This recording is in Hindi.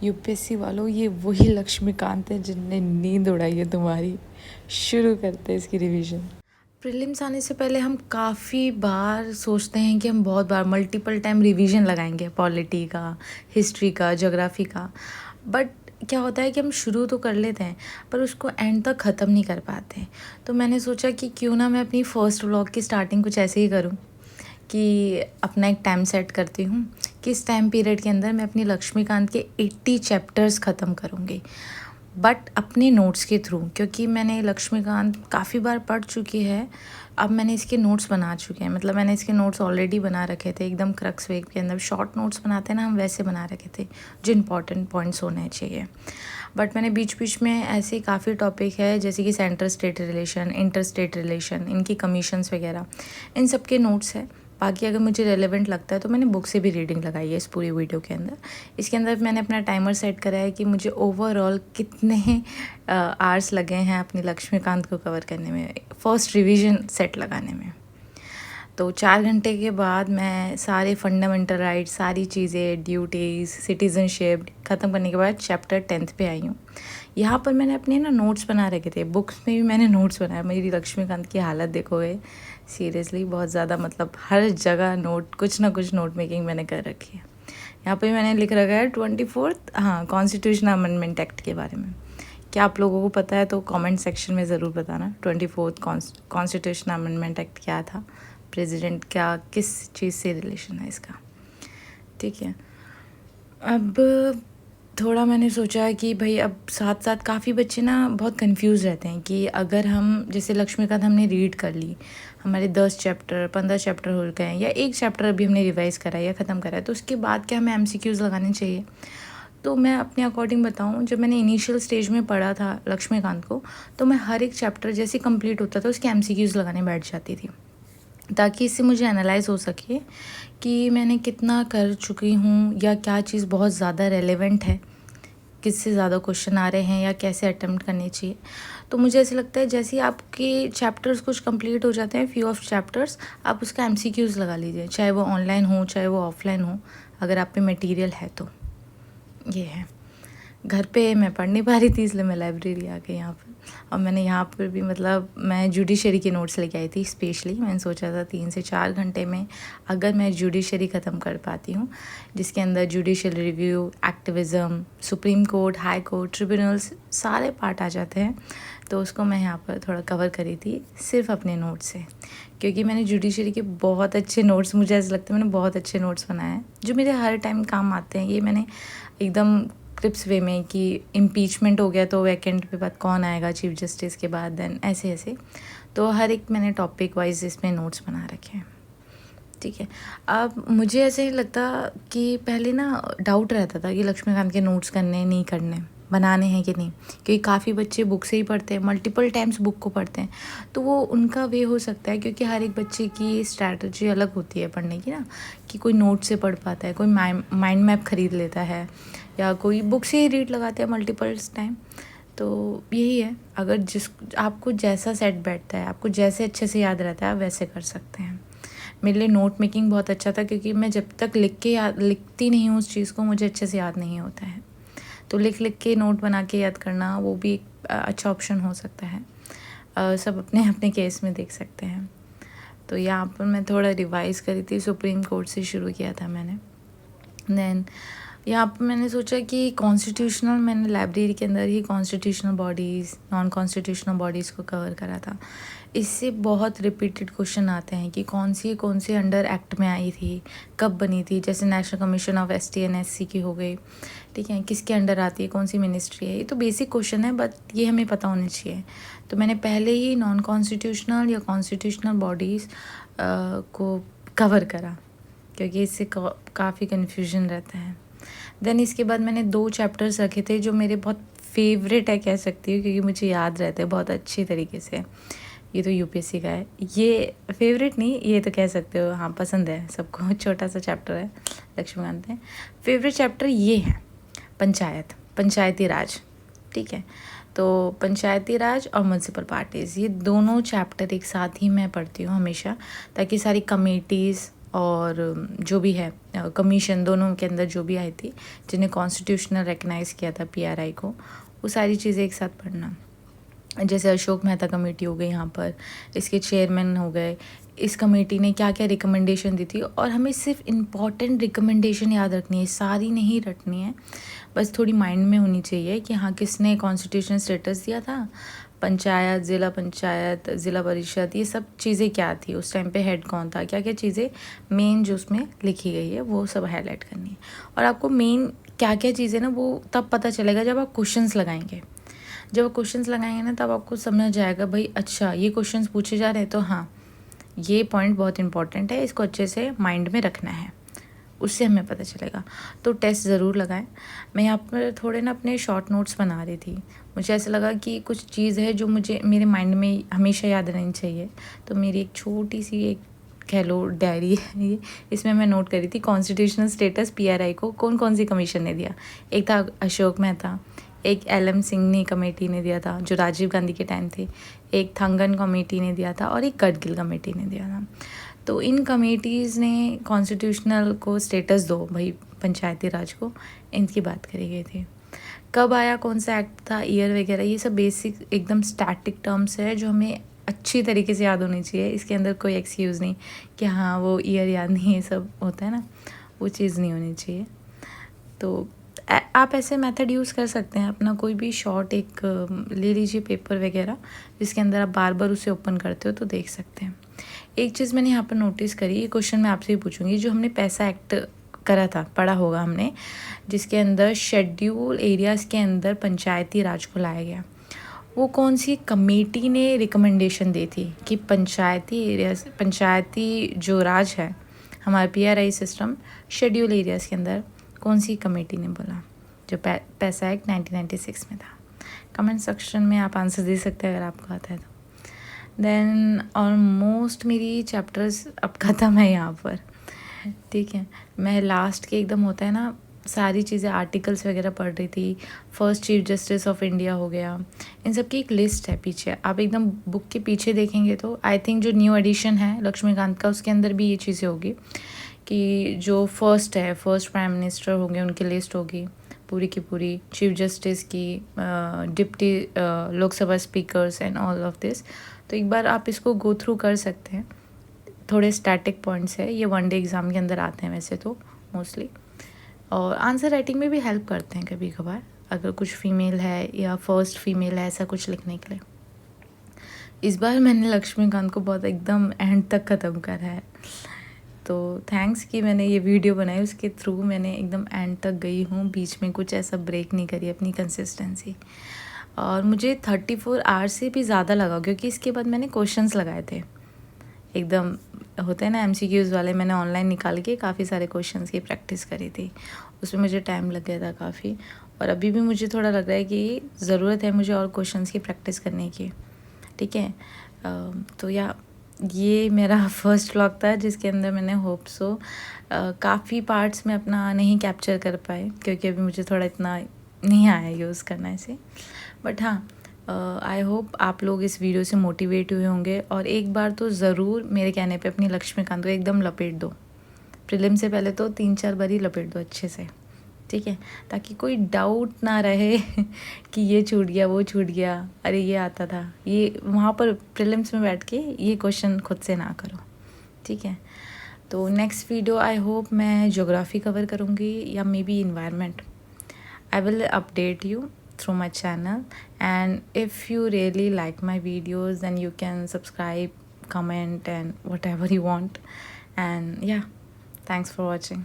यूपीएससी वालों, ये वही लक्ष्मीकांत है जिनने नींद उड़ाई है तुम्हारी। शुरू करते हैं इसकी रिवीजन। प्रीलिम्स आने से पहले हम काफ़ी बार सोचते हैं कि हम बहुत बार मल्टीपल टाइम रिवीजन लगाएंगे, पॉलिटी का, हिस्ट्री का, ज्योग्राफी का। बट क्या होता है कि हम शुरू तो कर लेते हैं पर उसको एंड तक ख़त्म नहीं कर पाते। तो मैंने सोचा कि क्यों ना मैं अपनी फ़र्स्ट व्लॉग की स्टार्टिंग कुछ ऐसे ही करूं कि अपना एक टाइम सेट करती हूँ कि इस टाइम पीरियड के अंदर मैं अपनी लक्ष्मीकांत के 80 चैप्टर्स ख़त्म करूँगी, बट अपने नोट्स के थ्रू, क्योंकि मैंने लक्ष्मीकांत काफ़ी बार पढ़ चुकी है। अब मैंने इसके नोट्स बना चुके हैं, मतलब मैंने इसके नोट्स ऑलरेडी बना रखे थे, एकदम क्रक्स वेग के अंदर शॉर्ट नोट्स बनाते हैं ना, हम वैसे बना रखे थे जो इंपॉर्टेंट पॉइंट्स होने चाहिए। बट मैंने बीच बीच में ऐसे काफ़ी टॉपिक है जैसे कि centre state relation, inter state relation, इनकी कमीशंस वगैरह, इन सब के नोट्स है। बाकी अगर मुझे रेलेवेंट लगता है तो मैंने बुक से भी रीडिंग लगाई है इस पूरी वीडियो के अंदर। इसके अंदर मैंने अपना टाइमर सेट करा है कि मुझे ओवरऑल कितने आवर्स लगे हैं अपनी लक्ष्मीकांत को कवर करने में, फर्स्ट रिवीजन सेट लगाने में। तो 4 घंटे के बाद मैं सारे फंडामेंटल राइट्स, सारी चीज़ें, ड्यूटीज़, सिटीजनशिप ख़त्म करने के बाद चैप्टर 10th पे आई हूँ। यहाँ पर मैंने अपने ना नोट्स बना रखे थे, बुक्स में भी मैंने नोट्स बनाया। मेरी लक्ष्मीकांत की हालत देखोगे, सीरियसली बहुत ज़्यादा, मतलब हर जगह नोट, कुछ ना कुछ नोट मेकिंग मैंने कर रखी है। यहाँ पे मैंने लिख रखा है 24th, हाँ, कॉन्स्टिट्यूशनल अमेंडमेंट एक्ट के बारे में। क्या आप लोगों को पता है तो कमेंट सेक्शन में ज़रूर बताना। 24th कॉन्स्टिट्यूशनल अमेंडमेंट एक्ट क्या था, प्रेसिडेंट क्या, किस चीज़ से रिलेशन है इसका, ठीक है। अब थोड़ा मैंने सोचा है कि भाई अब साथ साथ काफ़ी बच्चे ना बहुत कंफ्यूज रहते हैं कि अगर हम जैसे लक्ष्मीकांत हमने रीड कर ली, हमारे 10 चैप्टर 15 चैप्टर हो गए हैं, या एक चैप्टर अभी हमने रिवाइज़ करा है या ख़त्म करा है, तो उसके बाद क्या हमें एमसीक्यूज़ लगाने चाहिए। तो मैं अपने अकॉर्डिंग बताऊं, जब मैंने इनिशियल स्टेज में पढ़ा था लक्ष्मीकांत को, तो मैं हर एक चैप्टर जैसे कंप्लीट होता था उसके एमसीक्यूज़ लगाने बैठ जाती थी, ताकि इससे मुझे एनालाइज हो सके कि मैंने कितना कर चुकी हूँ या क्या चीज़ बहुत ज़्यादा रेलेवेंट है, किससे ज़्यादा क्वेश्चन आ रहे हैं या कैसे अटेम्प्ट करने चाहिए। तो मुझे ऐसे लगता है जैसे ही आपके चैप्टर्स कुछ कंप्लीट हो जाते हैं, फ्यू ऑफ चैप्टर्स, आप उसका एमसीक्यूज़ लगा लीजिए, चाहे वो ऑनलाइन हो चाहे वो ऑफलाइन हो, अगर आप पे मटेरियल है तो। ये है, घर पे मैं पढ़ नहीं पा रही थी इसलिए मैं लाइब्रेरी आ गई यहाँ पर। और मैंने यहाँ पर भी, मतलब मैं जुडिशरी के नोट्स लेके आई थी स्पेशली। मैंने सोचा था 3 से 4 घंटे में अगर मैं जुडिशरी ख़त्म कर पाती हूँ, जिसके अंदर judicial review, activism, supreme court, high court, tribunals, सारे पार्ट आ जाते हैं, तो उसको मैं यहाँ पर थोड़ा कवर करी थी सिर्फ अपने नोट्स से। क्योंकि मैंने जुडिशरी के बहुत अच्छे नोट्स, मुझे ऐसा लगता है मैंने बहुत अच्छे नोट्स बनाए हैं जो मेरे हर टाइम काम आते हैं। ये मैंने एकदम क्लिप्स वे में कि इम्पीचमेंट हो गया तो वैकेंट पे बाद कौन आएगा चीफ जस्टिस के बाद, देन ऐसे ऐसे, तो हर एक मैंने टॉपिक वाइज इसमें नोट्स बना रखे हैं, ठीक है। अब मुझे ऐसे ही लगता कि पहले ना डाउट रहता था कि लक्ष्मीकांत के नोट्स करने नहीं करने, बनाने हैं कि नहीं, क्योंकि काफ़ी बच्चे बुक से ही पढ़ते हैं, मल्टीपल टाइम्स बुक को पढ़ते हैं, तो वो उनका वे हो सकता है, क्योंकि हर एक बच्चे की स्ट्रैटेजी अलग होती है पढ़ने की ना, कि कोई नोट से पढ़ पाता है, कोई माइंड मैप ख़रीद लेता है, या कोई बुक से ही रीड लगाते हैं मल्टीपल्स टाइम। तो यही है, अगर आपको जैसा सेट बैठता है, आपको जैसे अच्छे से याद रहता है, आप वैसे कर सकते हैं। मेरे लिए नोट मेकिंग बहुत अच्छा था, क्योंकि मैं जब तक लिखती नहीं हूँ उस चीज़ को, मुझे अच्छे से याद नहीं होता है। तो लिख के नोट बना के याद करना, वो भी एक अच्छा ऑप्शन हो सकता है। सब अपने अपने केस में देख सकते हैं। तो यहाँ पर मैं थोड़ा रिवाइज़ करी थी, सुप्रीम कोर्ट से शुरू किया था मैंने। देन यहाँ पर मैंने सोचा कि कॉन्स्टिट्यूशनल, मैंने लाइब्रेरी के अंदर ही constitutional bodies, non constitutional bodies को कवर करा था। इससे बहुत रिपीटेड क्वेश्चन आते हैं कि कौन सी अंडर एक्ट में आई थी, कब बनी थी, जैसे national commission of ST and SC की हो गई, ठीक है, किसके अंडर आती है, कौन सी मिनिस्ट्री है। ये तो बेसिक क्वेश्चन है, बट ये हमें पता होने चाहिए। तो मैंने पहले ही नॉन कॉन्स्टिट्यूशनल या कॉन्स्टिट्यूशनल बॉडीज़ को कवर करा, क्योंकि इससे काफ़ी कन्फ्यूजन रहता है। देन इसके बाद मैंने 2 चैप्टर्स रखे थे जो मेरे बहुत फेवरेट है कह सकती हूँ, क्योंकि मुझे याद रहते हैं बहुत अच्छी तरीके से। ये तो यूपीएससी का है, ये फेवरेट नहीं, ये तो कह सकते हो, हाँ, पसंद है सबको, छोटा सा चैप्टर है लक्ष्मीकांत है। फेवरेट चैप्टर ये है पंचायती राज, ठीक है। तो पंचायती राज और म्यूनसिपल पार्टीज़, ये दोनों चैप्टर एक साथ ही मैं पढ़ती हूँ हमेशा, ताकि सारी कमेटीज़ और जो भी है कमीशन, दोनों के अंदर जो भी आई थी, जिन्हें कॉन्स्टिट्यूशनल रिकग्नाइज़ किया था PRI को, वो सारी चीज़ें एक साथ पढ़ना। जैसे अशोक मेहता कमेटी हो गई यहाँ पर, इसके चेयरमैन हो गए, इस कमेटी ने क्या क्या रिकमेंडेशन दी थी, और हमें सिर्फ इम्पॉर्टेंट रिकमेंडेशन याद रखनी है, सारी नहीं रटनी है, बस थोड़ी माइंड में होनी चाहिए कि हाँ किसने कॉन्स्टिट्यूशनल स्टेटस दिया था, पंचायत, ज़िला परिषद, ये सब चीज़ें क्या थी उस टाइम पे, हेड कौन था, क्या क्या चीज़ें मेन जो उसमें लिखी गई है वो सब हाईलाइट करनी है। और आपको मेन क्या क्या चीज़ें ना वो तब पता चलेगा जब आप क्वेश्चंस लगाएंगे। जब आप क्वेश्चंस लगाएंगे ना तब आपको समझ जाएगा भाई अच्छा ये क्वेश्चंस पूछे जा रहे हैं, तो हाँ ये पॉइंट बहुत इंपॉर्टेंट है, इसको अच्छे से माइंड में रखना है, उससे हमें पता चलेगा। तो टेस्ट ज़रूर लगाएं। मैं यहाँ पर थोड़े ना अपने शॉर्ट नोट्स बना रही थी, मुझे ऐसा लगा कि कुछ चीज़ है जो मुझे मेरे माइंड में हमेशा याद रहनी चाहिए, तो मेरी एक छोटी सी एक कह लो डायरी है ये, इसमें मैं नोट करी थी कॉन्स्टिट्यूशनल स्टेटस PRI को कौन कौन सी कमीशन ने दिया। एक था अशोक मेहता, एक LM सिंह कमेटी ने दिया था जो राजीव गांधी के टाइम थे, एक थंगन कमेटी ने दिया था, और एक गडगिल कमेटी ने दिया था। तो इन कमेटीज़ ने कॉन्स्टिट्यूशनल को स्टेटस दो भाई पंचायती राज को, इनकी बात करी गई थी। कब आया, कौन सा एक्ट था, ईयर वगैरह, ये सब बेसिक एकदम स्टैटिक टर्म्स है जो हमें अच्छी तरीके से याद होनी चाहिए। इसके अंदर कोई एक्सक्यूज़ नहीं कि हाँ वो ईयर याद नहीं, ये सब होता है ना, वो चीज़ नहीं होनी चाहिए। तो आप ऐसे मेथड यूज़ कर सकते हैं, अपना कोई भी शॉर्ट एक ले लीजिए पेपर वगैरह, जिसके अंदर आप बार बार उसे ओपन करते हो तो देख सकते हैं। एक चीज़ मैंने यहाँ पर नोटिस करी, ये क्वेश्चन मैं आपसे ही पूछूंगी, जो हमने पैसा एक्ट करा था, पढ़ा होगा हमने, जिसके अंदर शेड्यूल एरियाज़ के अंदर पंचायती राज को लाया गया, वो कौन सी कमेटी ने रिकमेंडेशन दी थी कि पंचायती एरियाज, पंचायती जो राज है हमारा PRI सिस्टम, शेड्यूल एरियाज़ के अंदर कौन सी कमेटी ने बोला, जो पैसा एक्ट 1996 में था। कमेंट सेक्शन में आप आंसर दे सकते हैं अगर आपको आता है तो। देन ऑलमोस्ट मेरी चैप्टर्स अब ख़त्म है यहाँ पर, ठीक है। मैं लास्ट के एकदम होता है ना सारी चीज़ें आर्टिकल्स वगैरह पढ़ रही थी, first chief justice of India हो गया, इन सब की एक लिस्ट है पीछे, आप एकदम बुक के पीछे देखेंगे तो आई थिंक जो न्यू एडिशन है लक्ष्मीकांत का, उसके अंदर भी ये चीज़ें होगी कि जो फर्स्ट है, फर्स्ट प्राइम मिनिस्टर होंगे उनकी लिस्ट होगी पूरी की पूरी, चीफ जस्टिस की, deputy Lok Sabha speakers and all of this. तो एक बार आप इसको गो थ्रू कर सकते हैं, थोड़े स्टैटिक पॉइंट्स है, ये वन डे एग्ज़ाम के अंदर आते हैं वैसे तो मोस्टली, और आंसर राइटिंग में भी हेल्प करते हैं कभी कभार, अगर कुछ फीमेल है या फर्स्ट फीमेल है ऐसा कुछ लिखने के लिए। इस बार मैंने लक्ष्मीकांत को बहुत एकदम एंड तक ख़त्म करा है, तो थैंक्स कि मैंने ये वीडियो बनाई, उसके थ्रू मैंने एकदम एंड तक गई हूँ, बीच में कुछ ऐसा ब्रेक नहीं करी अपनी कंसिस्टेंसी। और मुझे 34 आवर्स से भी ज़्यादा लगा, क्योंकि इसके बाद मैंने क्वेश्चंस लगाए थे, एकदम होते हैं ना MCQs वाले, मैंने ऑनलाइन निकाल के काफ़ी सारे क्वेश्चंस की प्रैक्टिस करी थी, उसमें मुझे टाइम लग गया था काफ़ी, और अभी भी मुझे थोड़ा लग रहा है कि ज़रूरत है मुझे और क्वेश्चंस की प्रैक्टिस करने की, ठीक है। तो ये मेरा फर्स्ट व्लॉग था जिसके अंदर मैंने होप सो काफ़ी पार्ट्स में अपना नहीं कैप्चर कर पाए, क्योंकि अभी मुझे थोड़ा इतना नहीं आया यूज़ करना ऐसे, बट हाँ आई होप आप लोग इस वीडियो से मोटिवेट हुए होंगे, और एक बार तो ज़रूर मेरे कहने पे अपनी लक्ष्मीकांत को एकदम लपेट दो, प्रीलिम से पहले तो 3-4 बार ही लपेट दो अच्छे से, ठीक है, ताकि कोई डाउट ना रहे कि ये छूट गया वो छूट गया, अरे ये आता था, ये वहाँ पर प्रीलिम्स में बैठ के ये क्वेश्चन खुद से ना करो, ठीक है। तो नेक्स्ट वीडियो आई होप मैं ज्योग्राफी कवर करूँगी या may be environment. I will update you through my channel, and if you really like my videos then you can subscribe, comment and whatever you want, and yeah, thanks for watching.